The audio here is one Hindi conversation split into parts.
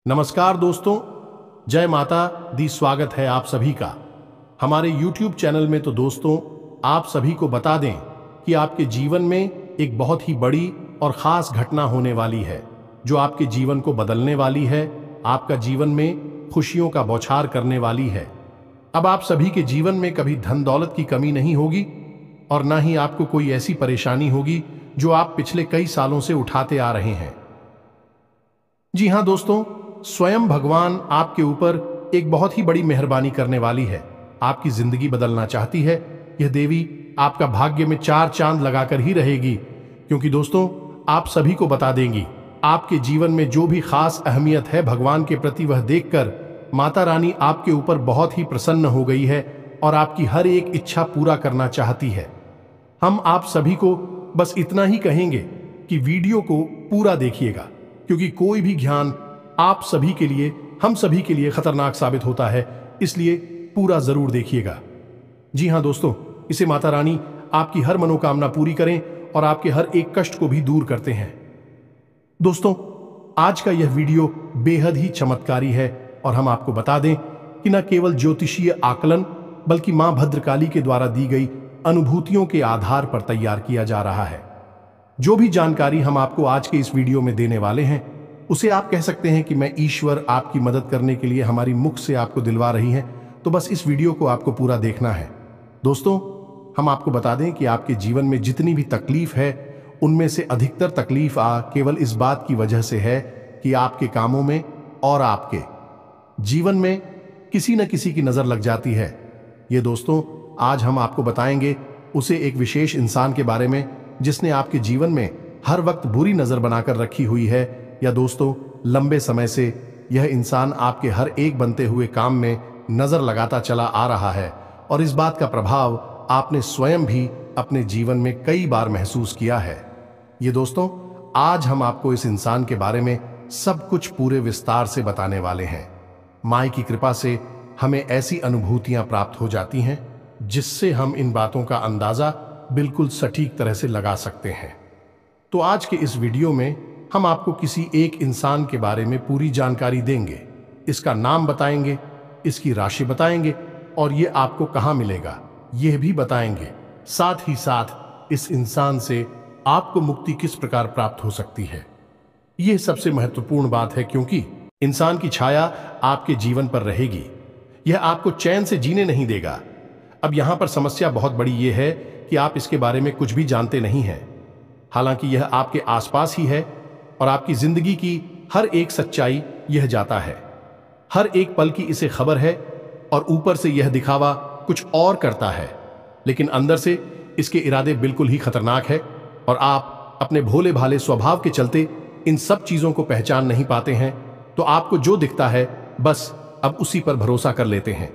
नमस्कार दोस्तों, जय माता दी। स्वागत है आप सभी का हमारे YouTube चैनल में। तो दोस्तों, आप सभी को बता दें कि आपके जीवन में एक बहुत ही बड़ी और ख़ास घटना होने वाली है जो आपके जीवन को बदलने वाली है, आपका जीवन में खुशियों का बौछार करने वाली है। अब आप सभी के जीवन में कभी धन दौलत की कमी नहीं होगी और ना ही आपको कोई ऐसी परेशानी होगी जो आप पिछले कई सालों से उठाते आ रहे हैं। जी हाँ दोस्तों, स्वयं भगवान आपके ऊपर एक बहुत ही बड़ी मेहरबानी करने वाली है। आपकी जिंदगी बदलना चाहती है। यह देवी आपका भाग्य में 4 चांद लगाकर ही रहेगी, क्योंकि दोस्तों आप सभी को बता देंगी आपके जीवन में जो भी खास अहमियत है भगवान के प्रति, वह देखकर माता रानी आपके ऊपर बहुत ही प्रसन्न हो गई है और आपकी हर एक इच्छा पूरा करना चाहती है। हम आप सभी को बस इतना ही कहेंगे कि वीडियो को पूरा देखिएगा, क्योंकि कोई भी ज्ञान आप सभी के लिए, हम सभी के लिए खतरनाक साबित होता है, इसलिए पूरा जरूर देखिएगा। जी हाँ दोस्तों, इसे माता रानी आपकी हर मनोकामना पूरी करें और आपके हर एक कष्ट को भी दूर करते हैं। दोस्तों, आज का यह वीडियो बेहद ही चमत्कारी है और हम आपको बता दें कि न केवल ज्योतिषीय आकलन बल्कि मां भद्रकाली के द्वारा दी गई अनुभूतियों के आधार पर तैयार किया जा रहा है। जो भी जानकारी हम आपको आज के इस वीडियो में देने वाले हैं, उसे आप कह सकते हैं कि मैं ईश्वर आपकी मदद करने के लिए हमारी मुख से आपको दिलवा रही है। तो बस इस वीडियो को आपको पूरा देखना है। दोस्तों, हम आपको बता दें कि आपके जीवन में जितनी भी तकलीफ है, उनमें से अधिकतर तकलीफ केवल इस बात की वजह से है कि आपके कामों में और आपके जीवन में किसी न किसी की नजर लग जाती है। ये दोस्तों, आज हम आपको बताएंगे उसे एक विशेष इंसान के बारे में जिसने आपके जीवन में हर वक्त बुरी नजर बनाकर रखी हुई है, या दोस्तों लंबे समय से यह इंसान आपके हर एक बनते हुए काम में नजर लगाता चला आ रहा है और इस बात का प्रभाव आपने स्वयं भी अपने जीवन में कई बार महसूस किया है। ये दोस्तों, आज हम आपको इस इंसान के बारे में सब कुछ पूरे विस्तार से बताने वाले हैं। माई की कृपा से हमें ऐसी अनुभूतियां प्राप्त हो जाती हैं जिससे हम इन बातों का अंदाजा बिल्कुल सटीक तरह से लगा सकते हैं। तो आज के इस वीडियो में हम आपको किसी एक इंसान के बारे में पूरी जानकारी देंगे। इसका नाम बताएंगे, इसकी राशि बताएंगे और ये आपको कहां मिलेगा यह भी बताएंगे। साथ ही साथ इस इंसान से आपको मुक्ति किस प्रकार प्राप्त हो सकती है, यह सबसे महत्वपूर्ण बात है, क्योंकि इंसान की छाया आपके जीवन पर रहेगी। यह आपको चैन से जीने नहीं देगा। अब यहां पर समस्या बहुत बड़ी यह है कि आप इसके बारे में कुछ भी जानते नहीं हैं। हालांकि यह आपके आसपास ही है और आपकी जिंदगी की हर एक सच्चाई यह जाता है। हर एक पल की इसे खबर है और ऊपर से यह दिखावा कुछ और करता है, लेकिन अंदर से इसके इरादे बिल्कुल ही खतरनाक है और आप अपने भोले भाले स्वभाव के चलते इन सब चीजों को पहचान नहीं पाते हैं। तो आपको जो दिखता है बस अब उसी पर भरोसा कर लेते हैं।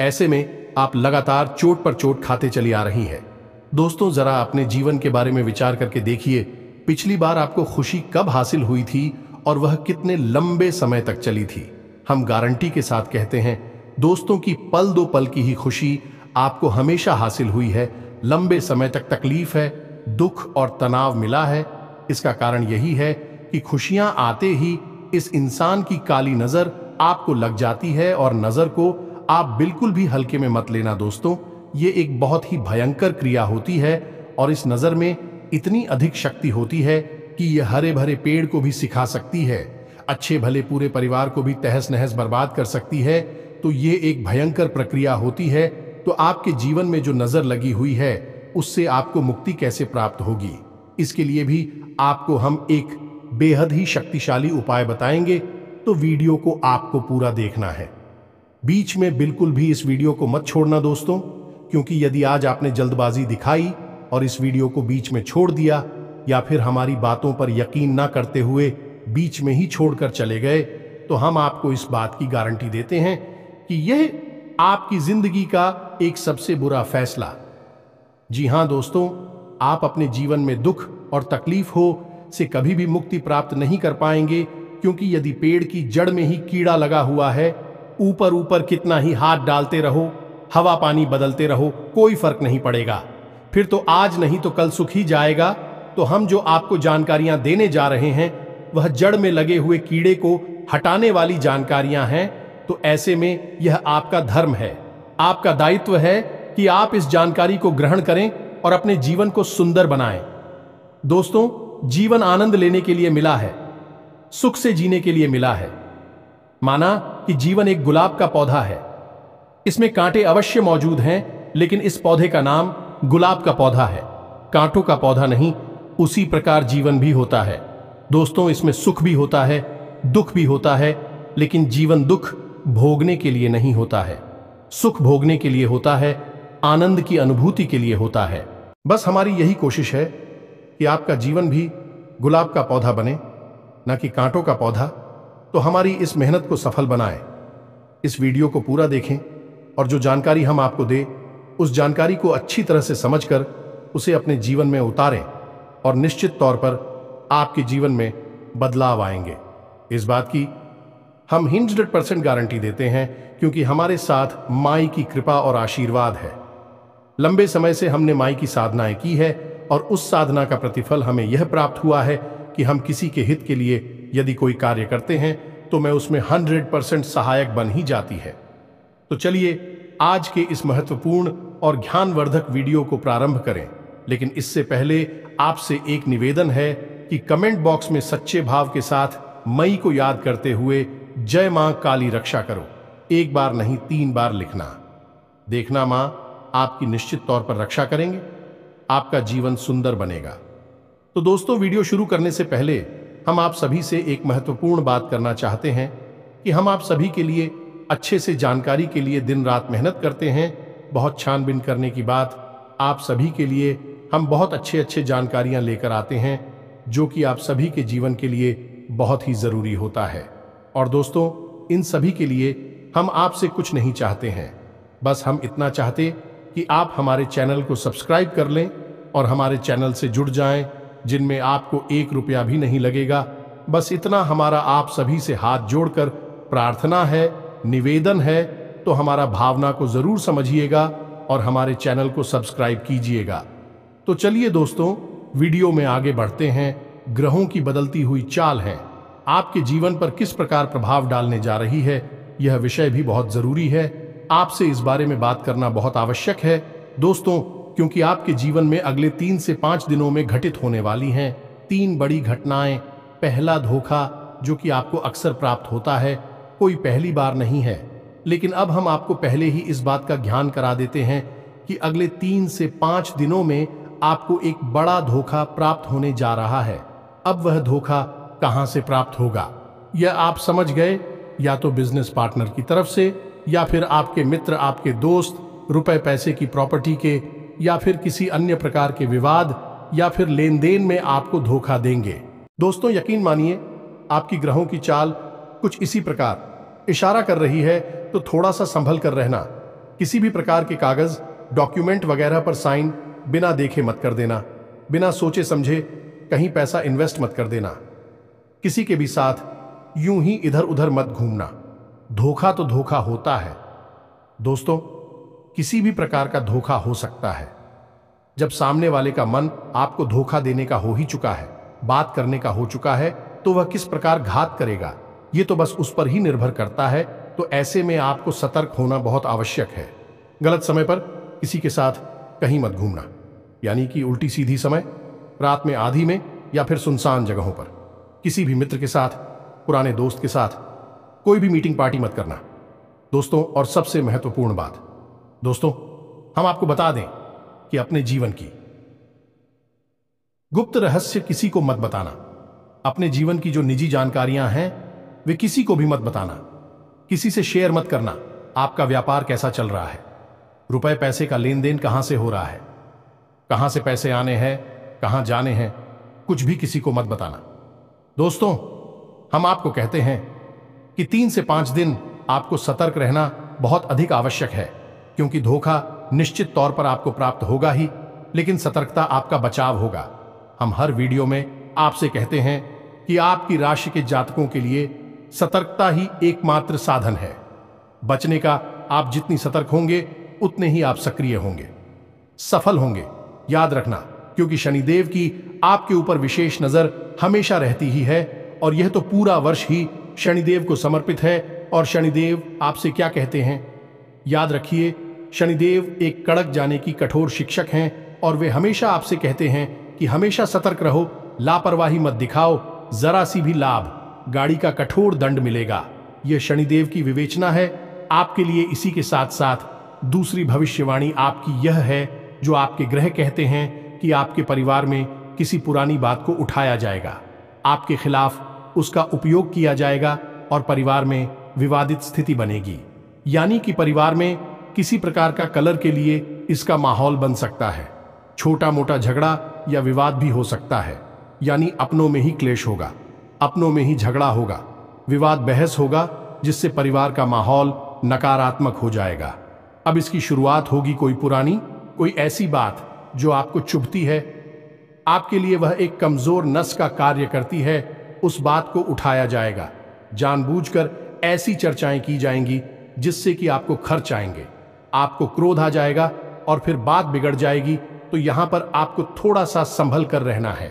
ऐसे में आप लगातार चोट पर चोट खाते चली आ रही है। दोस्तों, जरा अपने जीवन के बारे में विचार करके देखिए, पिछली बार आपको खुशी कब हासिल हुई थी और वह कितने लंबे समय तक चली थी। हम गारंटी के साथ कहते हैं दोस्तों की पल दो पल की ही खुशी आपको हमेशा हासिल हुई है। लंबे समय तक तकलीफ है, दुख और तनाव मिला है। इसका कारण यही है कि खुशियां आते ही इस इंसान की काली नजर आपको लग जाती है और नजर को आप बिल्कुल भी हल्के में मत लेना दोस्तों। ये एक बहुत ही भयंकर क्रिया होती है और इस नजर में इतनी अधिक शक्ति होती है कि यह हरे भरे पेड़ को भी सिखा सकती है, अच्छे भले पूरे परिवार को भी तहस नहस बर्बाद कर सकती है। तो ये एक भयंकर प्रक्रिया होती है। तो आपके जीवन में जो नजर लगी हुई है उससे आपको मुक्ति कैसे प्राप्त होगी, इसके लिए भी आपको हम एक बेहद ही शक्तिशाली उपाय बताएंगे। तो वीडियो को आपको पूरा देखना है, बीच में बिल्कुल भी इस वीडियो को मत छोड़ना दोस्तों, क्योंकि यदि आज आपने जल्दबाजी दिखाई और इस वीडियो को बीच में छोड़ दिया या फिर हमारी बातों पर यकीन ना करते हुए बीच में ही छोड़कर चले गए, तो हम आपको इस बात की गारंटी देते हैं कि यह आपकी जिंदगी का एक सबसे बुरा फैसला। जी हां दोस्तों, आप अपने जीवन में दुख और तकलीफ हो से कभी भी मुक्ति प्राप्त नहीं कर पाएंगे, क्योंकि यदि पेड़ की जड़ में ही कीड़ा लगा हुआ है, ऊपर ऊपर कितना ही हाथ डालते रहो, हवा पानी बदलते रहो, कोई फर्क नहीं पड़ेगा। फिर तो आज नहीं तो कल सुख ही जाएगा। तो हम जो आपको जानकारियां देने जा रहे हैं वह जड़ में लगे हुए कीड़े को हटाने वाली जानकारियां हैं, तो ऐसे में यह आपका धर्म है, आपका दायित्व है कि आप इस जानकारी को ग्रहण करें और अपने जीवन को सुंदर बनाएं। दोस्तों, जीवन आनंद लेने के लिए मिला है, सुख से जीने के लिए मिला है। माना कि जीवन एक गुलाब का पौधा है, इसमें कांटे अवश्य मौजूद हैं, लेकिन इस पौधे का नाम गुलाब का पौधा है, कांटों का पौधा नहीं। उसी प्रकार जीवन भी होता है। दोस्तों, इसमें सुख भी होता है, दुख भी होता है, लेकिन जीवन दुख भोगने के लिए नहीं होता है, सुख भोगने के लिए होता है, आनंद की अनुभूति के लिए होता है। बस हमारी यही कोशिश है कि आपका जीवन भी गुलाब का पौधा बने, न कि कांटों का पौधा। तो हमारी इस मेहनत को सफल बनाएं। इस वीडियो को पूरा देखें और जो जानकारी हम आपको दे, उस जानकारी को अच्छी तरह से समझकर उसे अपने जीवन में उतारें और निश्चित तौर पर आपके जीवन में बदलाव आएंगे। इस बात की हम 100% गारंटी देते हैं, क्योंकि हमारे साथ माई की कृपा और आशीर्वाद है। लंबे समय से हमने माई की साधनाएं की है और उस साधना का प्रतिफल हमें यह प्राप्त हुआ है कि हम किसी के हित के लिए यदि कोई कार्य करते हैं तो मैं उसमें 100% सहायक बन ही जाती है। तो चलिए आज के इस महत्वपूर्ण और ज्ञानवर्धक वीडियो को प्रारंभ करें। लेकिन इससे पहले आपसे एक निवेदन है कि कमेंट बॉक्स में सच्चे भाव के साथ मई को याद करते हुए जय मां काली रक्षा करो, एक बार नहीं 3 बार लिखना। देखना मां आपकी निश्चित तौर पर रक्षा करेंगे, आपका जीवन सुंदर बनेगा। तो दोस्तों, वीडियो शुरू करने से पहले हम आप सभी से एक महत्वपूर्ण बात करना चाहते हैं कि हम आप सभी के लिए अच्छे से जानकारी के लिए दिन रात मेहनत करते हैं। बहुत छानबीन करने की बात, आप सभी के लिए हम बहुत अच्छे जानकारियां लेकर आते हैं, जो कि आप सभी के जीवन के लिए बहुत ही जरूरी होता है। और दोस्तों, इन सभी के लिए हम आपसे कुछ नहीं चाहते हैं, बस हम इतना चाहते कि आप हमारे चैनल को सब्सक्राइब कर लें और हमारे चैनल से जुड़ जाएं, जिनमें आपको 1 रुपया भी नहीं लगेगा। बस इतना हमारा आप सभी से हाथ जोड़कर प्रार्थना है, निवेदन है। तो हमारा भावना को जरूर समझिएगा और हमारे चैनल को सब्सक्राइब कीजिएगा। तो चलिए दोस्तों, वीडियो में आगे बढ़ते हैं। ग्रहों की बदलती हुई चाल है आपके जीवन पर किस प्रकार प्रभाव डालने जा रही है, यह विषय भी बहुत जरूरी है। आपसे इस बारे में बात करना बहुत आवश्यक है दोस्तों, क्योंकि आपके जीवन में अगले 3 से 5 दिनों में घटित होने वाली हैं 3 बड़ी घटनाएं। पहला धोखा, जो कि आपको अक्सर प्राप्त होता है, कोई पहली बार नहीं है, लेकिन अब हम आपको पहले ही इस बात का ज्ञान करा देते हैं कि अगले 3 से 5 दिनों में आपको एक बड़ा धोखा प्राप्त होने जा रहा है। अब वह धोखा कहां से प्राप्त होगा, यह आप समझ गए। या तो बिजनेस पार्टनर की तरफ से, या फिर आपके मित्र, आपके दोस्त, रुपए पैसे की प्रॉपर्टी के, या फिर किसी अन्य प्रकार के विवाद या फिर लेन देन में आपको धोखा देंगे। दोस्तों, यकीन मानिए, आपकी ग्रहों की चाल कुछ इसी प्रकार इशारा कर रही है, तो थोड़ा सा संभल कर रहना। किसी भी प्रकार के कागज, डॉक्यूमेंट वगैरह पर साइन बिना देखे मत कर देना। बिना सोचे समझे कहीं पैसा इन्वेस्ट मत कर देना। किसी के भी साथ यूं ही इधर उधर मत घूमना। धोखा तो धोखा होता है दोस्तों, किसी भी प्रकार का धोखा हो सकता है। जब सामने वाले का मन आपको धोखा देने का हो ही चुका है, बात करने का हो चुका है, तो वह किस प्रकार घात करेगा, ये तो बस उस पर ही निर्भर करता है। तो ऐसे में आपको सतर्क होना बहुत आवश्यक है। गलत समय पर किसी के साथ कहीं मत घूमना, यानी कि उल्टी सीधी समय, रात में आधी में, या फिर सुनसान जगहों पर। किसी भी मित्र के साथ, पुराने दोस्त के साथ कोई भी मीटिंग पार्टी मत करना दोस्तों। और सबसे महत्वपूर्ण बात दोस्तों, हम आपको बता दें कि अपने जीवन की गुप्त रहस्य किसी को मत बताना। अपने जीवन की जो निजी जानकारियां हैं वे किसी को भी मत बताना। किसी से शेयर मत करना। आपका व्यापार कैसा चल रहा है, रुपए पैसे का लेन देन कहां से हो रहा है, कहां से पैसे आने हैं, कहां जाने हैं, कुछ भी किसी को मत बताना दोस्तों। हम आपको कहते हैं कि 3 से 5 दिन आपको सतर्क रहना बहुत अधिक आवश्यक है, क्योंकि धोखा निश्चित तौर पर आपको प्राप्त होगा ही, लेकिन सतर्कता आपका बचाव होगा। हम हर वीडियो में आपसे कहते हैं कि आपकी राशि के जातकों के लिए सतर्कता ही एकमात्र साधन है। बचने का आप जितनी सतर्क होंगे उतने ही आप सक्रिय होंगे, सफल होंगे। याद रखना, क्योंकि शनिदेव की आपके ऊपर विशेष नजर हमेशा रहती ही है, और यह तो पूरा वर्ष ही शनिदेव को समर्पित है। और शनिदेव आपसे क्या कहते हैं? याद रखिए, शनिदेव एक कड़क जाने की कठोर शिक्षक हैं और वे हमेशा आपसे कहते हैं कि हमेशा सतर्क रहो, लापरवाही मत दिखाओ, जरा सी भी लाभ, गाड़ी का कठोर दंड मिलेगा। यह शनिदेव की विवेचना है आपके लिए। इसी के साथ साथ दूसरी भविष्यवाणी आपकी यह है, जो आपके ग्रह कहते हैं कि आपके परिवार में किसी पुरानी बात को उठाया जाएगा, आपके खिलाफ उसका उपयोग किया जाएगा और परिवार में विवादित स्थिति बनेगी। यानी कि परिवार में किसी प्रकार का कलर के लिए इसका माहौल बन सकता है। छोटा मोटा झगड़ा या विवाद भी हो सकता है, यानी अपनों में ही क्लेश होगा, अपनों में ही झगड़ा होगा, विवाद बहस होगा, जिससे परिवार का माहौल नकारात्मक हो जाएगा। अब इसकी शुरुआत होगी कोई पुरानी, कोई ऐसी बात जो आपको चुभती है, आपके लिए वह एक कमजोर नस का कार्य करती है, उस बात को उठाया जाएगा। जानबूझकर ऐसी चर्चाएं की जाएंगी जिससे कि आपको खर्च आएंगे, आपको क्रोध आ जाएगा और फिर बात बिगड़ जाएगी। तो यहां पर आपको थोड़ा सा संभल कर रहना है,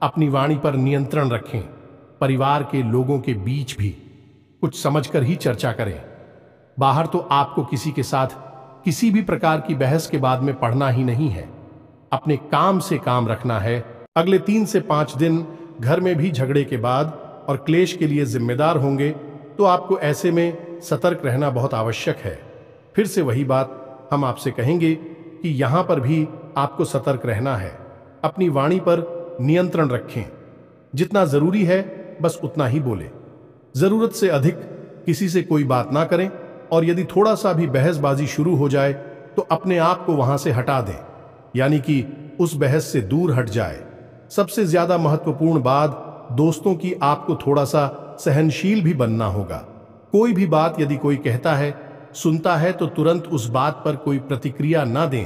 अपनी वाणी पर नियंत्रण रखें। परिवार के लोगों के बीच भी कुछ समझकर ही चर्चा करें। बाहर तो आपको किसी के साथ किसी भी प्रकार की बहस के बाद में पढ़ना ही नहीं है, अपने काम से काम रखना है। अगले 3 से 5 दिन घर में भी झगड़े के बाद और क्लेश के लिए जिम्मेदार होंगे, तो आपको ऐसे में सतर्क रहना बहुत आवश्यक है। फिर से वही बात हम आपसे कहेंगे कि यहां पर भी आपको सतर्क रहना है, अपनी वाणी पर नियंत्रण रखें। जितना जरूरी है बस उतना ही बोले, जरूरत से अधिक किसी से कोई बात ना करें। और यदि थोड़ा सा भी बहसबाजी शुरू हो जाए तो अपने आप को वहां से हटा दें, यानी कि उस बहस से दूर हट जाए। सबसे ज्यादा महत्वपूर्ण बात, दोस्तों की आपको थोड़ा सा सहनशील भी बनना होगा। कोई भी बात यदि कोई कहता है, सुनता है, तो तुरंत उस बात पर कोई प्रतिक्रिया ना दें,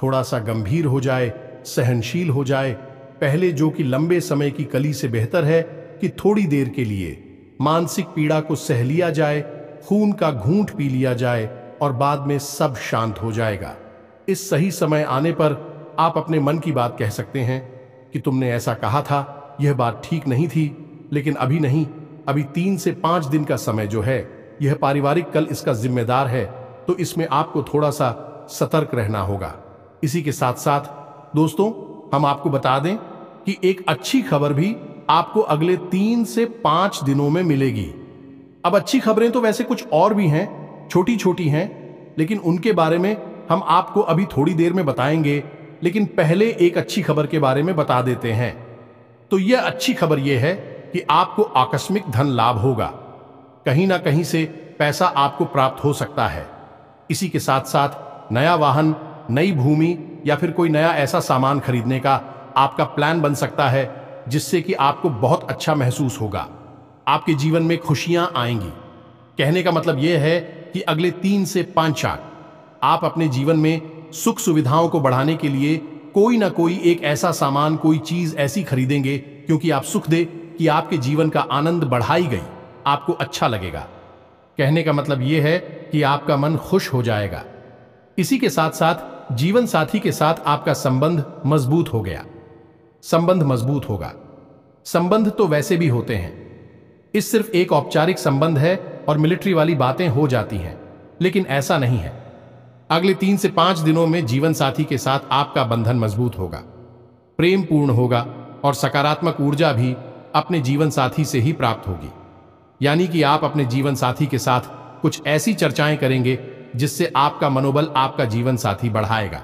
थोड़ा सा गंभीर हो जाए, सहनशील हो जाए। पहले जो कि लंबे समय की कली से बेहतर है कि थोड़ी देर के लिए मानसिक पीड़ा को सह लिया जाए, खून का घूंट पी लिया जाए और बाद में सब शांत हो जाएगा। इस सही समय आने पर आप अपने मन की बात कह सकते हैं कि तुमने ऐसा कहा था, यह बात ठीक नहीं थी, लेकिन अभी नहीं, अभी 3 से 5 दिन का समय जो है, यह पारिवारिक कल इसका जिम्मेदार है, तो इसमें आपको थोड़ा सा सतर्क रहना होगा। इसी के साथ साथ दोस्तों, हम आपको बता दें कि एक अच्छी खबर भी आपको अगले 3 से 5 दिनों में मिलेगी। अब अच्छी खबरें तो वैसे कुछ और भी हैं, छोटी छोटी हैं, लेकिन उनके बारे में हम आपको अभी थोड़ी देर में बताएंगे। लेकिन पहले एक अच्छी खबर के बारे में बता देते हैं। तो यह अच्छी खबर यह है कि आपको आकस्मिक धन लाभ होगा, कहीं ना कहीं से पैसा आपको प्राप्त हो सकता है। इसी के साथ साथ नया वाहन, नई भूमि या फिर कोई नया ऐसा सामान खरीदने का आपका प्लान बन सकता है, जिससे कि आपको बहुत अच्छा महसूस होगा। आपके जीवन में खुशियां आएंगी। कहने का मतलब यह है कि अगले 3 से 5 साल आप अपने जीवन में सुख सुविधाओं को बढ़ाने के लिए कोई ना कोई एक ऐसा सामान, कोई चीज ऐसी खरीदेंगे, क्योंकि आप सुख दे कि आपके जीवन का आनंद बढ़ाई गई, आपको अच्छा लगेगा। कहने का मतलब यह है कि आपका मन खुश हो जाएगा। इसी के साथ साथ जीवन साथी के साथ आपका संबंध मजबूत हो गया, संबंध मजबूत होगा। संबंध तो वैसे भी होते हैं, इस सिर्फ एक औपचारिक संबंध है और मिलिट्री वाली बातें हो जाती हैं, लेकिन ऐसा नहीं है। अगले 3 से 5 दिनों में जीवन साथी के साथ आपका बंधन मजबूत होगा, प्रेम पूर्ण होगा और सकारात्मक ऊर्जा भी अपने जीवन साथी से ही प्राप्त होगी। यानी कि आप अपने जीवन साथी के साथ कुछ ऐसी चर्चाएं करेंगे जिससे आपका मनोबल आपका जीवन साथी बढ़ाएगा।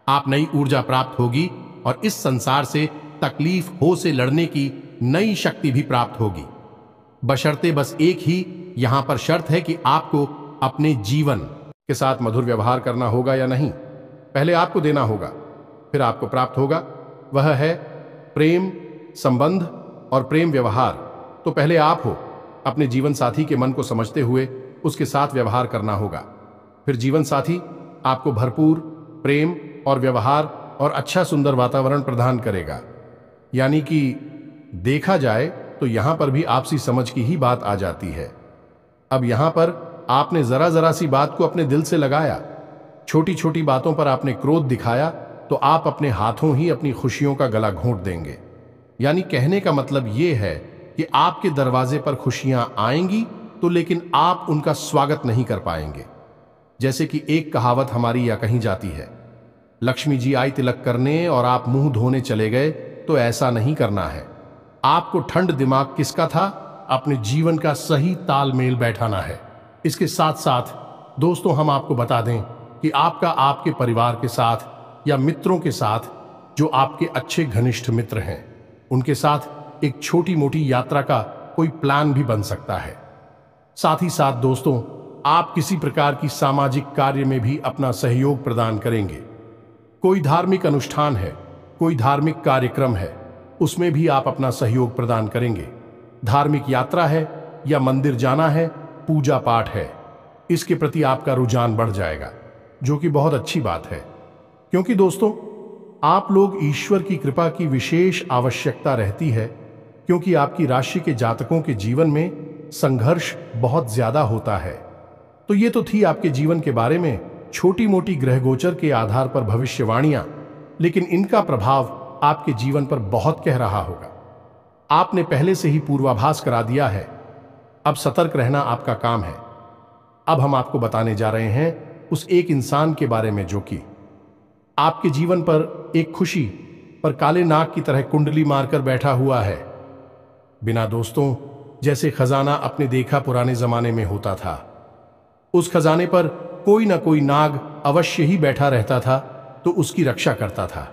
आप नई ऊर्जा प्राप्त होगी और इस संसार से तकलीफ हो से लड़ने की नई शक्ति भी प्राप्त होगी। बशर्ते बस एक ही यहां पर शर्त है कि आपको अपने जीवन के साथ मधुर व्यवहार करना होगा या नहीं। पहले आपको देना होगा, फिर आपको प्राप्त होगा। वह है प्रेम, संबंध और प्रेम व्यवहार। तो पहले आप हो, अपने जीवन साथी के मन को समझते हुए उसके साथ व्यवहार करना होगा। फिर जीवन साथी आपको भरपूर प्रेम और व्यवहार और अच्छा सुंदर वातावरण प्रदान करेगा। यानी कि देखा जाए तो यहां पर भी आपसी समझ की ही बात आ जाती है। अब यहां पर आपने जरा जरा सी बात को अपने दिल से लगाया, छोटी छोटी बातों पर आपने क्रोध दिखाया, तो आप अपने हाथों ही अपनी खुशियों का गला घोंट देंगे। यानी कहने का मतलब यह है कि आपके दरवाजे पर खुशियां आएंगी तो लेकिन आप उनका स्वागत नहीं कर पाएंगे। जैसे कि एक कहावत हमारी या कहीं जाती है, लक्ष्मी जी आई तिलक करने और आप मुंह धोने चले गए, तो ऐसा नहीं करना है। आपको ठंड दिमाग किसका था, अपने जीवन का सही तालमेल बैठाना है। इसके साथ साथ दोस्तों हम आपको बता दें कि आपका आपके परिवार के साथ या मित्रों के साथ, जो आपके अच्छे घनिष्ठ मित्र हैं, उनके साथ एक छोटी मोटी यात्रा का कोई प्लान भी बन सकता है। साथ ही साथ दोस्तों आप किसी प्रकार की सामाजिक कार्य में भी अपना सहयोग प्रदान करेंगे। कोई धार्मिक अनुष्ठान है, कोई धार्मिक कार्यक्रम है, उसमें भी आप अपना सहयोग प्रदान करेंगे। धार्मिक यात्रा है या मंदिर जाना है, पूजा पाठ है, इसके प्रति आपका रुझान बढ़ जाएगा, जो कि बहुत अच्छी बात है। क्योंकि दोस्तों आप लोग ईश्वर की कृपा की विशेष आवश्यकता रहती है, क्योंकि आपकी राशि के जातकों के जीवन में संघर्ष बहुत ज्यादा होता है। तो ये तो थी आपके जीवन के बारे में छोटी मोटी ग्रह गोचर के आधार पर भविष्यवाणियां, लेकिन इनका प्रभाव आपके जीवन पर बहुत कह रहा होगा। आपने पहले से ही पूर्वाभास करा दिया है, अब सतर्क रहना आपका काम है। अब हम आपको बताने जा रहे हैं उस एक इंसान के बारे में जो कि आपके जीवन पर एक खुशी पर काले नाग की तरह कुंडली मारकर बैठा हुआ है। बिना दोस्तों जैसे खजाना अपने देखा पुराने जमाने में होता था, उस खजाने पर कोई ना कोई नाग अवश्य ही बैठा रहता था, तो उसकी रक्षा करता था।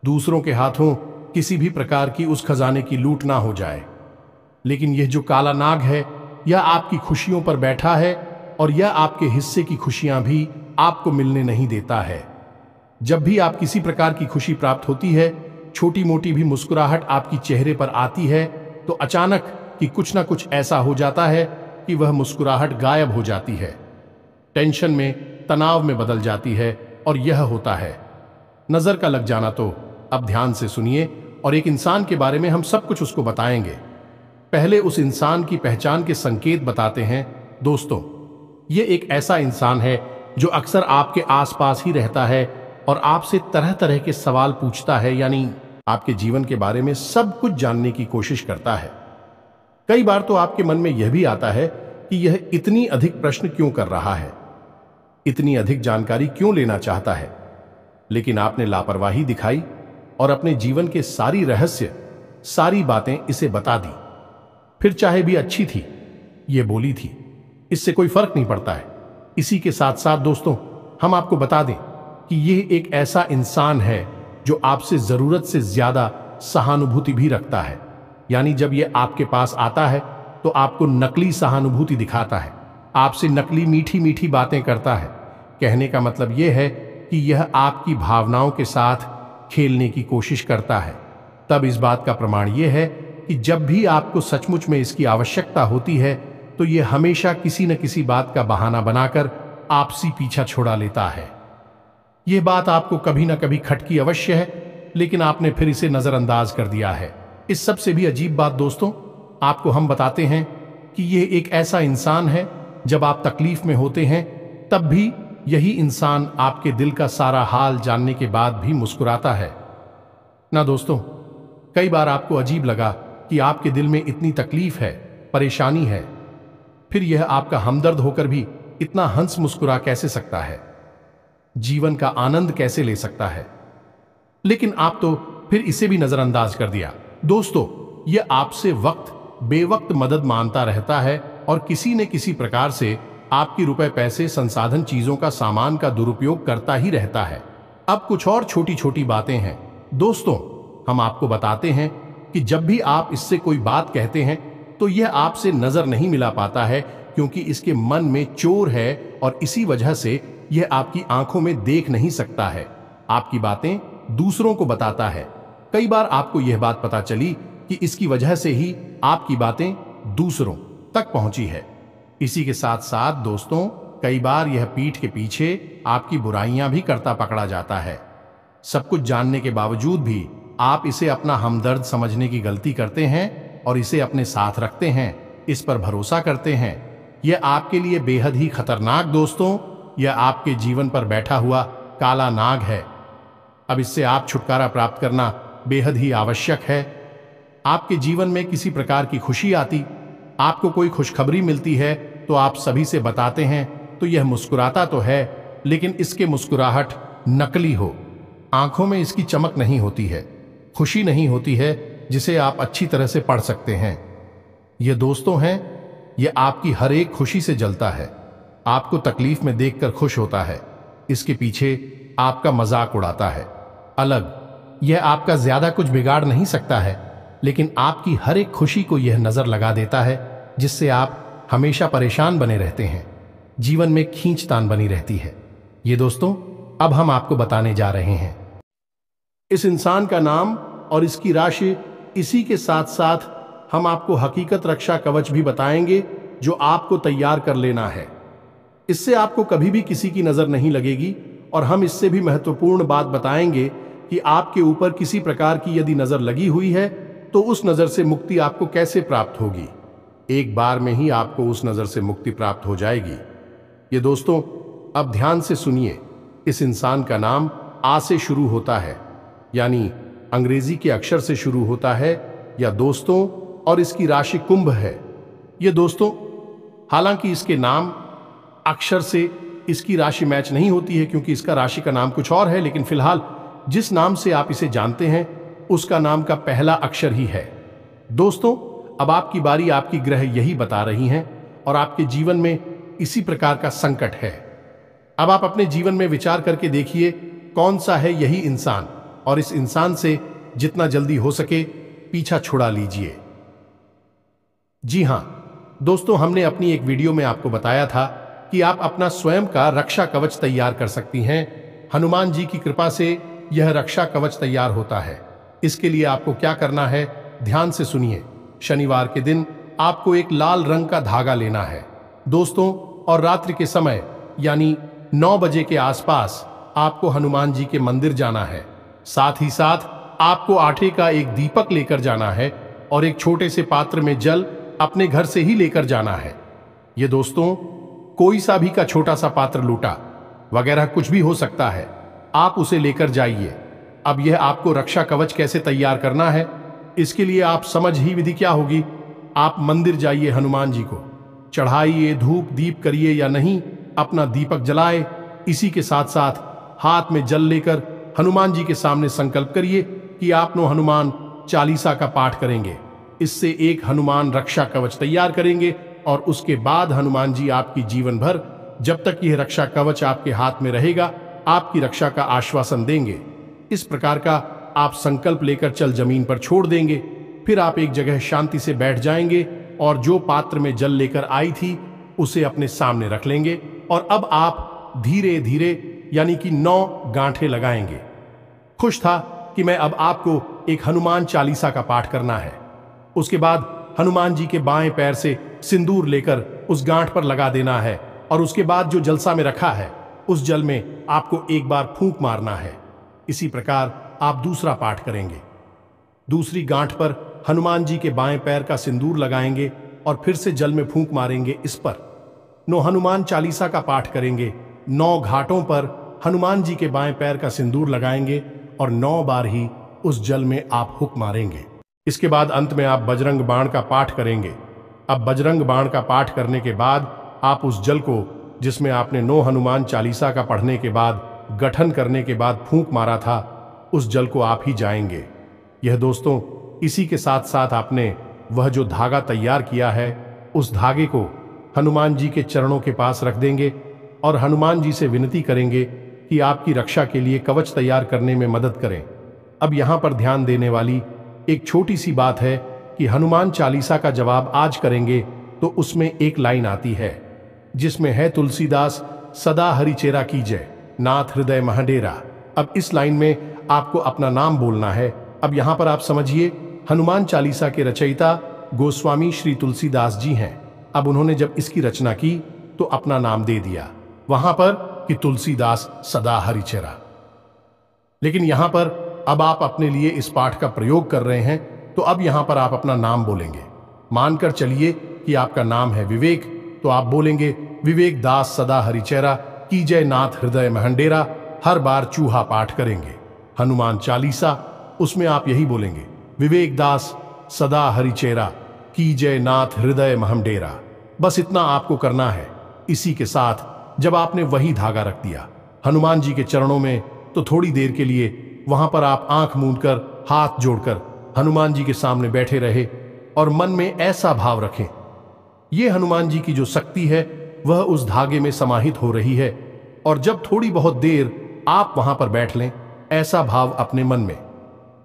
दूसरों के हाथों किसी भी प्रकार की उस खजाने की लूट ना हो जाए। लेकिन यह जो काला नाग है, यह आपकी खुशियों पर बैठा है और यह आपके हिस्से की खुशियां भी आपको मिलने नहीं देता है। जब भी आप किसी प्रकार की खुशी प्राप्त होती है, छोटी मोटी भी मुस्कुराहट आपकी चेहरे पर आती है, तो अचानक कि कुछ ना कुछ ऐसा हो जाता है कि वह मुस्कुराहट गायब हो जाती है, टेंशन में, तनाव में बदल जाती है। और यह होता है नजर का लग जाना। तो अब ध्यान से सुनिए और एक इंसान के बारे में हम सब कुछ उसको बताएंगे। पहले उस इंसान की पहचान के संकेत बताते हैं। दोस्तों ये एक ऐसा इंसान है जो अक्सर आपके आसपास ही रहता है और आपसे तरह तरह के सवाल पूछता है, यानी आपके जीवन के बारे में सब कुछ जानने की कोशिश करता है। कई बार तो आपके मन में यह भी आता है कि यह इतनी अधिक प्रश्न क्यों कर रहा है, इतनी अधिक जानकारी क्यों लेना चाहता है। लेकिन आपने लापरवाही दिखाई और अपने जीवन के सारी रहस्य, सारी बातें इसे बता दी। फिर चाहे भी अच्छी थी, ये बोली थी, इससे कोई फर्क नहीं पड़ता है। इसी के साथ साथ दोस्तों हम आपको बता दें कि यह एक ऐसा इंसान है जो आपसे जरूरत से ज्यादा सहानुभूति भी रखता है। यानी जब यह आपके पास आता है तो आपको नकली सहानुभूति दिखाता है, आपसे नकली मीठी मीठी बातें करता है। कहने का मतलब यह है कि यह आपकी भावनाओं के साथ खेलने की कोशिश करता है। तब इस बात का प्रमाण यह है कि जब भी आपको सचमुच में इसकी आवश्यकता होती है, तो यह हमेशा किसी न किसी बात का बहाना बनाकर आपसी पीछा छोड़ा लेता है। यह बात आपको कभी ना कभी खटकी अवश्य है, लेकिन आपने फिर इसे नजरअंदाज कर दिया है। इस सबसे भी अजीब बात दोस्तों आपको हम बताते हैं कि यह एक ऐसा इंसान है, जब आप तकलीफ में होते हैं तब भी यही इंसान आपके दिल का सारा हाल जानने के बाद भी मुस्कुराता है ना। दोस्तों कई बार आपको अजीब लगा कि आपके दिल में इतनी तकलीफ है, परेशानी है, फिर यह आपका हमदर्द होकर भी इतना हंस मुस्कुरा कैसे सकता है, जीवन का आनंद कैसे ले सकता है। लेकिन आप तो फिर इसे भी नजरअंदाज कर दिया। दोस्तों यह आपसे वक्त बेवक्त मदद मांगता रहता है और किसी न किसी प्रकार से आपकी रुपए, पैसे, संसाधन, चीजों का, सामान का दुरुपयोग करता ही रहता है। अब कुछ और छोटी छोटी बातें हैं दोस्तों, हम आपको बताते हैं कि जब भी आप इससे कोई बात कहते हैं तो यह आपसे नजर नहीं मिला पाता है, क्योंकि इसके मन में चोर है और इसी वजह से यह आपकी आंखों में देख नहीं सकता है। आपकी बातें दूसरों को बताता है। कई बार आपको यह बात पता चली कि इसकी वजह से ही आपकी बातें दूसरों तक पहुंची है। इसी के साथ साथ दोस्तों कई बार यह पीठ के पीछे आपकी बुराइयां भी करता पकड़ा जाता है। सब कुछ जानने के बावजूद भी आप इसे अपना हमदर्द समझने की गलती करते हैं और इसे अपने साथ रखते हैं, इस पर भरोसा करते हैं। यह आपके लिए बेहद ही खतरनाक दोस्तों, यह आपके जीवन पर बैठा हुआ काला नाग है। अब इससे आप छुटकारा प्राप्त करना बेहद ही आवश्यक है। आपके जीवन में किसी प्रकार की खुशी आती, आपको कोई खुशखबरी मिलती है तो आप सभी से बताते हैं, तो यह मुस्कुराता तो है लेकिन इसके मुस्कुराहट नकली हो, आंखों में इसकी चमक नहीं होती है, खुशी नहीं होती है जिसे आप अच्छी तरह से पढ़ सकते हैं। ये दोस्तों हैं, ये आपकी हर एक खुशी से जलता है, आपको तकलीफ में देखकर खुश होता है, इसके पीछे आपका मजाक उड़ाता है। अलग, यह आपका ज्यादा कुछ बिगाड़ नहीं सकता है, लेकिन आपकी हर एक खुशी को यह नजर लगा देता है जिससे आप हमेशा परेशान बने रहते हैं, जीवन में खींचतान बनी रहती है। ये दोस्तों, अब हम आपको बताने जा रहे हैं इस इंसान का नाम और इसकी राशि। इसी के साथ साथ हम आपको हकीकत रक्षा कवच भी बताएंगे जो आपको तैयार कर लेना है। इससे आपको कभी भी किसी की नजर नहीं लगेगी और हम इससे भी महत्वपूर्ण बात बताएंगे कि आपके ऊपर किसी प्रकार की यदि नजर लगी हुई है तो उस नजर से मुक्ति आपको कैसे प्राप्त होगी। एक बार में ही आपको उस नजर से मुक्ति प्राप्त हो जाएगी। ये दोस्तों, अब ध्यान से सुनिए। इस इंसान का नाम आ से शुरू होता है, यानी अंग्रेजी के अक्षर से शुरू होता है या दोस्तों, और इसकी राशि कुंभ है। ये दोस्तों, हालांकि इसके नाम अक्षर से इसकी राशि मैच नहीं होती है क्योंकि इसका राशि का नाम कुछ और है, लेकिन फिलहाल जिस नाम से आप इसे जानते हैं उसका नाम का पहला अक्षर ही है। दोस्तों, अब आपकी बारी, आपकी ग्रह यही बता रही हैं और आपके जीवन में इसी प्रकार का संकट है। अब आप अपने जीवन में विचार करके देखिए कौन सा है यही इंसान, और इस इंसान से जितना जल्दी हो सके पीछा छुड़ा लीजिए। जी हां दोस्तों, हमने अपनी एक वीडियो में आपको बताया था कि आप अपना स्वयं का रक्षा कवच तैयार कर सकती हैं। हनुमान जी की कृपा से यह रक्षा कवच तैयार होता है। इसके लिए आपको क्या करना है, ध्यान से सुनिए। शनिवार के दिन आपको एक लाल रंग का धागा लेना है दोस्तों, और रात्रि के समय यानी 9 बजे के आसपास आपको हनुमान जी के मंदिर जाना है। साथ ही साथ आपको आटे का एक दीपक लेकर जाना है और एक छोटे से पात्र में जल अपने घर से ही लेकर जाना है। ये दोस्तों, कोई सा भी का छोटा सा पात्र, लूटा वगैरह कुछ भी हो सकता है, आप उसे लेकर जाइए। अब यह आपको रक्षा कवच कैसे तैयार करना है, इसके लिए आप समझ ही विधि क्या होगी। आप मंदिर जाइए, हनुमान जी को चढ़ाइए, धूप दीप करिए या नहीं, अपना दीपक जलाए। इसी के साथ साथ हाथ में जल लेकर हनुमान जी के सामने संकल्प करिए कि आप नो हनुमान चालीसा का पाठ करेंगे। इससे एक हनुमान रक्षा कवच तैयार करेंगे और उसके बाद हनुमान जी आपकी जीवन भर, जब तक यह रक्षा कवच आपके हाथ में रहेगा, आपकी रक्षा का आश्वासन देंगे। इस प्रकार का आप संकल्प लेकर चल जमीन पर छोड़ देंगे। फिर आप एक जगह शांति से बैठ जाएंगे और जो पात्र में जल लेकर आई थी उसे अपने सामने रख लेंगे। और अब आप धीरे धीरे यानी कि 9 गांठें लगाएंगे। खुश था कि मैं अब आपको एक हनुमान चालीसा का पाठ करना है। उसके बाद हनुमान जी के बाएं पैर से सिंदूर लेकर उस गांठ पर लगा देना है और उसके बाद जो जलसा में रखा है उस जल में आपको एक बार फूंक मारना है। इसी प्रकार आप दूसरा पाठ करेंगे। दूसरी गांठ पर हनुमान जी के बाएं पैर का सिंदूर लगाएंगे और फिर से जल में फूंक मारेंगे। इस पर 9 हनुमान चालीसा का पाठ करेंगे। 9 घाटों पर हनुमान जी के बाएं पैर का सिंदूर लगाएंगे और 9 बार ही उस जल में आप हुक मारेंगे। इसके बाद अंत में आप बजरंग बाण का पाठ करेंगे। अब बजरंग बाण का पाठ करने के बाद आप उस जल को, जिसमें आपने 9 हनुमान चालीसा का पढ़ने के बाद, गठन करने के बाद फूंक मारा था, उस जल को आप ही जाएंगे। यह दोस्तों, इसी के साथ साथ आपने वह जो धागा तैयार किया है उस धागे को हनुमान जी के चरणों के पास रख देंगे और हनुमान जी से विनती करेंगे कि आपकी रक्षा के लिए कवच तैयार करने में मदद करें। अब यहाँ पर ध्यान देने वाली एक छोटी सी बात है कि हनुमान चालीसा का जवाब आज करेंगे तो उसमें एक लाइन आती है जिसमें है, तुलसीदास सदा हरिचेरा कीजय, नाथ हृदय महडेरा। अब इस लाइन में आपको अपना नाम बोलना है। अब यहाँ पर आप समझिए, हनुमान चालीसा के रचयिता गोस्वामी श्री तुलसीदास जी हैं। अब उन्होंने जब इसकी रचना की तो अपना नाम दे दिया वहां पर कि तुलसीदास सदा हरिचेरा। लेकिन यहां पर अब आप अपने लिए इस पाठ का प्रयोग कर रहे हैं तो अब यहां पर आप अपना नाम बोलेंगे। मानकर चलिए कि आपका नाम है विवेक, तो आप बोलेंगे, विवेक दास सदा हरिचेरा की जय, नाथ हृदय महंडेरा। हर बार चूहा पाठ करेंगे। हनुमान चालीसा, उसमें आप यही बोलेंगे, विवेक दास सदा हरिचेरा, कीजय नाथ हृदय महम डेरा। बस इतना आपको करना है। इसी के साथ जब आपने वही धागा रख दिया हनुमान जी के चरणों में, तो थोड़ी देर के लिए वहां पर आप आंख मूंदकर हाथ जोड़कर हनुमान जी के सामने बैठे रहे और मन में ऐसा भाव रखें, ये हनुमान जी की जो शक्ति है वह उस धागे में समाहित हो रही है। और जब थोड़ी बहुत देर आप वहां पर बैठ लें, ऐसा भाव अपने मन में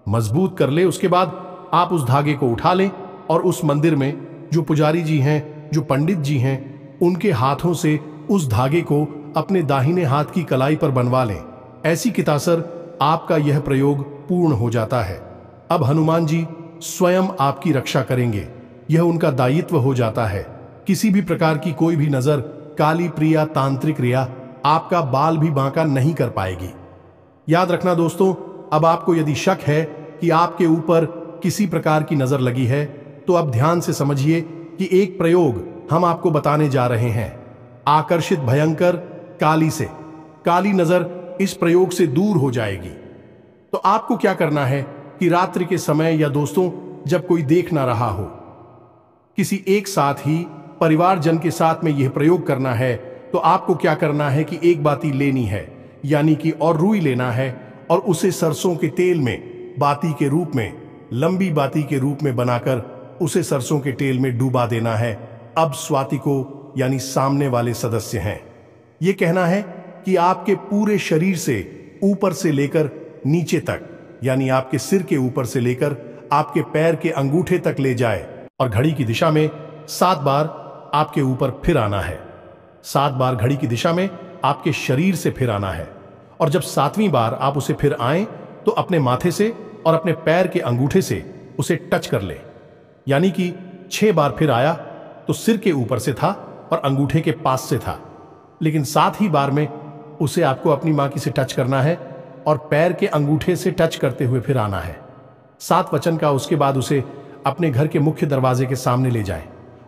मजबूत कर ले, उसके बाद आप उस धागे को उठा लें और उस मंदिर में जो पुजारी जी हैं, जो पंडित जी हैं, उनके हाथों से उस धागे को अपने दाहिने हाथ की कलाई पर बनवा लें। ऐसी कितासर आपका यह प्रयोग पूर्ण हो जाता है। अब हनुमान जी स्वयं आपकी रक्षा करेंगे, यह उनका दायित्व हो जाता है। किसी भी प्रकार की कोई भी नजर, काली प्रिया, तांत्रिक रिया आपका बाल भी बांका नहीं कर पाएगी। याद रखना दोस्तों, अब आपको यदि शक है कि आपके ऊपर किसी प्रकार की नजर लगी है, तो अब ध्यान से समझिए कि एक प्रयोग हम आपको बताने जा रहे हैं। आकर्षित भयंकर काली से, काली नजर इस प्रयोग से दूर हो जाएगी। तो आपको क्या करना है कि रात्रि के समय या दोस्तों जब कोई देख ना रहा हो, किसी एक साथ ही परिवारजन के साथ में यह प्रयोग करना है, तो आपको क्या करना है कि एक बाती लेनी है, यानी कि और रुई लेना है और उसे सरसों के तेल में बाती के रूप में, लंबी बाती के रूप में बनाकर उसे सरसों के तेल में डूबा देना है। अब स्वाति को, यानी सामने वाले सदस्य हैं, यह कहना है कि आपके पूरे शरीर से ऊपर से लेकर नीचे तक, यानी आपके सिर के ऊपर से लेकर आपके पैर के अंगूठे तक ले जाए और घड़ी की दिशा में 7 बार आपके ऊपर फिर आना है। 7 बार घड़ी की दिशा में आपके शरीर से फिर आना है। और जब 7वीं बार आप उसे फिर आए, तो अपने माथे से और अपने पैर के अंगूठे से उसे टच कर ले, यानी कि 6 बार फिर आया तो सिर के ऊपर से था और अंगूठे के पास से था, लेकिन 7 ही बार में उसे आपको अपनी मां की से टच करना है और पैर के अंगूठे से टच करते हुए फिर आना है। 7 वचन का उसके बाद उसे अपने घर के मुख्य दरवाजे के सामने ले जाए,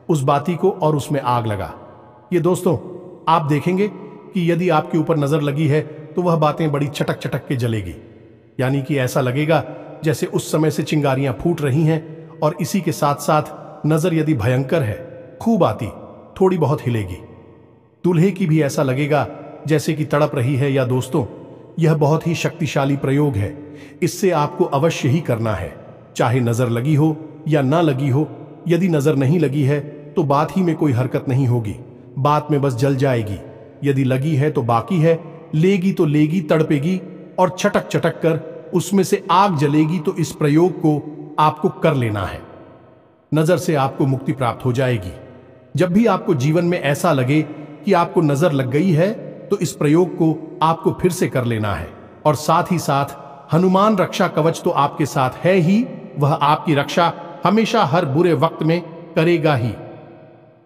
उस बाती को, और उसमें आग लगा। ये दोस्तों आप देखेंगे कि यदि आपके ऊपर नजर लगी है तो वह बातें बड़ी चटक चटक के जलेगी, यानी कि ऐसा लगेगा जैसे उस समय से चिंगारियां फूट रही हैं। और इसी के साथ साथ नजर यदि भयंकर है, खूब आती, थोड़ी बहुत हिलेगी। दूल्हे की भी ऐसा लगेगा जैसे कि तड़प रही है। या दोस्तों यह बहुत ही शक्तिशाली प्रयोग है, इससे आपको अवश्य ही करना है, चाहे नजर लगी हो या ना लगी हो। यदि नजर नहीं लगी है तो बात ही में कोई हरकत नहीं होगी, बात में बस जल जाएगी। यदि लगी है तो बाकी है, लेगी तो लेगी, तड़पेगी और चटक चटक कर उसमें से आग जलेगी। तो इस प्रयोग को आपको कर लेना है, नजर से आपको मुक्ति प्राप्त हो जाएगी। जब भी आपको जीवन में ऐसा लगे कि आपको नजर लग गई है, तो इस प्रयोग को आपको फिर से कर लेना है। और साथ ही साथ हनुमान रक्षा कवच तो आपके साथ है ही, वह आपकी रक्षा हमेशा हर बुरे वक्त में करेगा ही।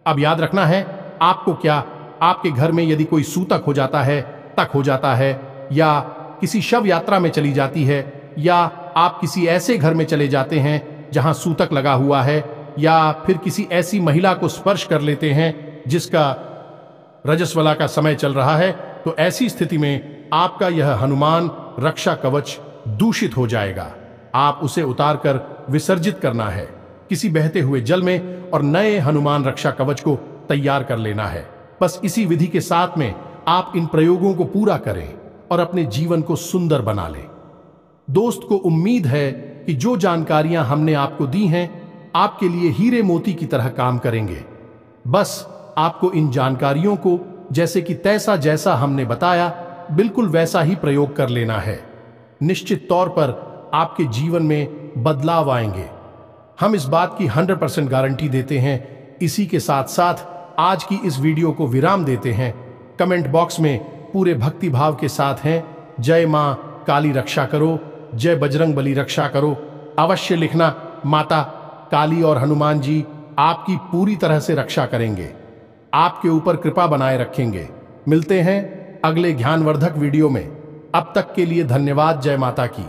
अब याद रखना है आपको, क्या आपके घर में यदि कोई सूतक हो जाता है, तक हो जाता है, या किसी शव यात्रा में चली जाती है, या आप किसी ऐसे घर में चले जाते हैं जहां सूतक लगा हुआ है, या फिर किसी ऐसी महिला को स्पर्श कर लेते हैं जिसका रजस्वला का समय चल रहा है, तो ऐसी स्थिति में आपका यह हनुमान रक्षा कवच दूषित हो जाएगा। आप उसे उतार कर विसर्जित करना है किसी बहते हुए जल में और नए हनुमान रक्षा कवच को तैयार कर लेना है। बस इसी विधि के साथ में आप इन प्रयोगों को पूरा करें और अपने जीवन को सुंदर बना लें। दोस्त को उम्मीद है कि जो जानकारियां हमने आपको दी हैं आपके लिए हीरे मोती की तरह काम करेंगे। बस आपको इन जानकारियों को जैसे कि तैसा जैसा हमने बताया बिल्कुल वैसा ही प्रयोग कर लेना है। निश्चित तौर पर आपके जीवन में बदलाव आएंगे, हम इस बात की 100% गारंटी देते हैं। इसी के साथ साथ आज की इस वीडियो को विराम देते हैं। कमेंट बॉक्स में पूरे भक्ति भाव के साथ हैं, जय मां काली रक्षा करो, जय बजरंग बली रक्षा करो, अवश्य लिखना। माता काली और हनुमान जी आपकी पूरी तरह से रक्षा करेंगे, आपके ऊपर कृपा बनाए रखेंगे। मिलते हैं अगले ज्ञानवर्धक वीडियो में, अब तक के लिए धन्यवाद। जय माता की।